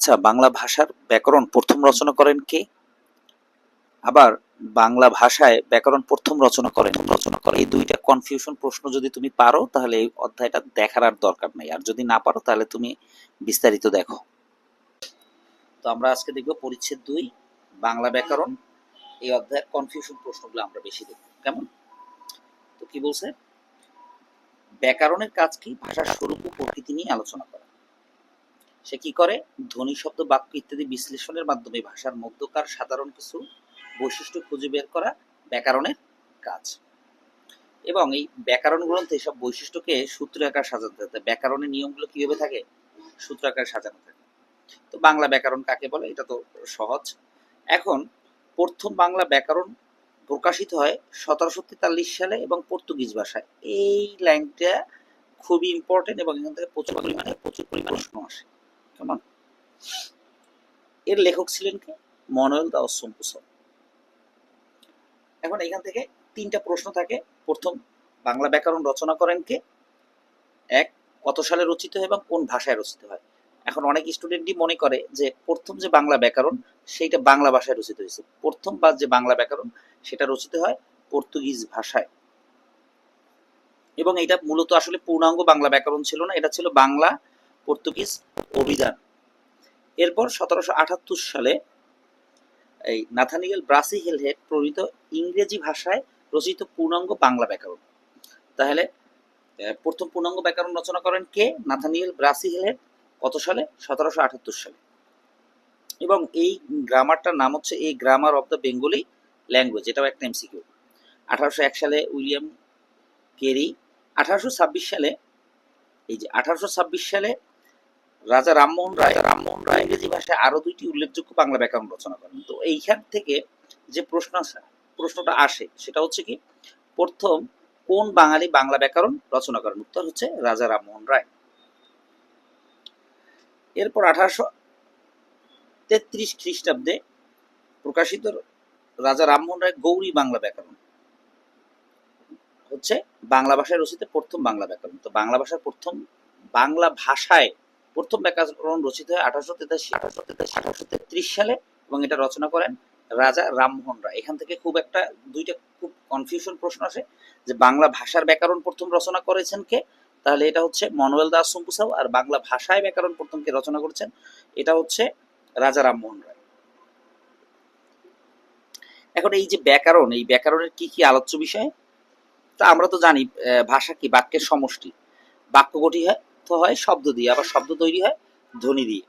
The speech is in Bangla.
আচ্ছা, বাংলা ভাষার ব্যাকরণ প্রথম রচনা করেন কে? আবার বাংলা ভাষায় ব্যাকরণ প্রথম রচনা করেন এই দুইটা কনফিউশন প্রশ্ন যদি তুমি পারো তাহলে এই অধ্যায়টা দেখার আর দরকার নাই, আর যদি না পারো তাহলে তুমি বিস্তারিত দেখো। তো আমরা আজকে দেখব পরিচ্ছেদ 2 বাংলা ব্যাকরণ। এই অধ্যায়ের কনফিউশন প্রশ্নগুলো আমরা বেশি দেখব। কেমন? তো কি বলছে? ব্যাকরণের কাজ কি? ভাষার স্বরূপ ও প্রকৃতি নিয়ে আলোচনা করা। সে কি করে? ধ্বনি, শব্দ, বাক্য ইত্যাদি বিশ্লেষণের মাধ্যমে ভাষার মধ্যকার সাধারণ কিছু বৈশিষ্ট্য খুঁজে বের করা ব্যাকরণের কাজ। এবং এই ব্যাকরণ গ্রন্থে সব বৈশিষ্ট্যকে সূত্র আকার সাজানো থাকে। ব্যাকরণের নিয়মগুলো কিভাবে থাকে? সূত্র আকারে সাজানো থাকে। তো বাংলা ব্যাকরণ কাকে বলে? এটা তো সহজ। এখন প্রথম বাংলা ব্যাকরণ প্রকাশিত হয় 1743 সালে এবং পর্তুগিজ ভাষায়। এই লাইনটা খুবই ইম্পর্টেন্ট এবং এখান থেকে প্রচুর পরিমাণে প্রশ্ন আসে। কেমন? এর লেখক ছিলেন কে? মনোয়েল দা ওসম্পুস। এখন এখান থেকে 3টা প্রশ্ন থাকে। প্রথম, বাংলা ব্যাকরণ রচনা করেন কে? 1, কত সালে রচিত হয় এবং কোন ভাষায় রচিত হয়? এখন অনেক স্টুডেন্টই মনে করে যে প্রথম যে বাংলা ব্যাকরণ সেইটা বাংলা ভাষায় রচিত হয়েছে। প্রথম বা যে বাংলা ব্যাকরণ সেটা রচিত হয় পর্তুগিজ ভাষায়, এবং এটা মূলত আসলে পূর্ণাঙ্গ বাংলা ব্যাকরণ ছিল না, এটা ছিল বাংলা পর্তুগিজ অভিধান। এরপর 1778 সালে এই নাথানিয়েল ব্রাসি হেলহেড প্রণীত ইংরেজি ভাষায় রচিত পূর্ণাঙ্গ বাংলা ব্যাকরণ। তাহলে প্রথম পূর্ণাঙ্গ ব্যাকরণ রচনা করেন কে? Nathaniel Brassey Halhed. কত সালে? 1778 সালে। এবং এই গ্রামারটার নাম হচ্ছে এই grammar of the Bengali language. এটাও একটা এমসিকিউ। 1801 সালে উইলিয়াম কেরি। 1826 সালে এই যে 1826 সালে রাজা রামমোহন রায় ইংরেজি ভাষায় আরো 2টি উল্লেখযোগ্য বাংলা ব্যাকরণ রচনা করেন। তো এইখান থেকে যে প্রশ্নটা আসে সেটা হচ্ছে কি, প্রথম কোন বাঙালি বাংলা ব্যাকরণ রচনা করেন? উত্তর হচ্ছে রাজা রামমোহন রায়। এরপর 1833 খ্রিস্টাব্দে প্রকাশিত রাজা রামমোহন রায় গৌরী বাংলা ব্যাকরণ হচ্ছে বাংলা ভাষায় রচিত প্রথম বাংলা ব্যাকরণ। তো বাংলা ভাষায় প্রথম ব্যাকরণ রচিত হয় 1833 সালে এবং এটা রচনা করেন রাজা রামমোহন রায়। এখান থেকে দুইটা খুব কনফিউশন প্রশ্ন আসে যে বাংলা ভাষার ব্যাকরণ প্রথম রচনা করেছেন কে? তাহলে এটা হচ্ছে মনোয়েল দাস সোম্পুসাও। আর বাংলা ভাষায় ব্যাকরণ প্রথম কে রচনা করেছেন? এটা হচ্ছে রাজা রামমোহন রায়। এখন এই যে ব্যাকরণ, এই ব্যাকরণের কি কি আলোচ্য বিষয়? তা আমরা তো জানি ভাষা কি? বাক্যের সমষ্টি। বাক্য গঠিত হয় শব্দ দিয়ে, আবার শব্দ তৈরি হয় ধ্বনি দিয়ে।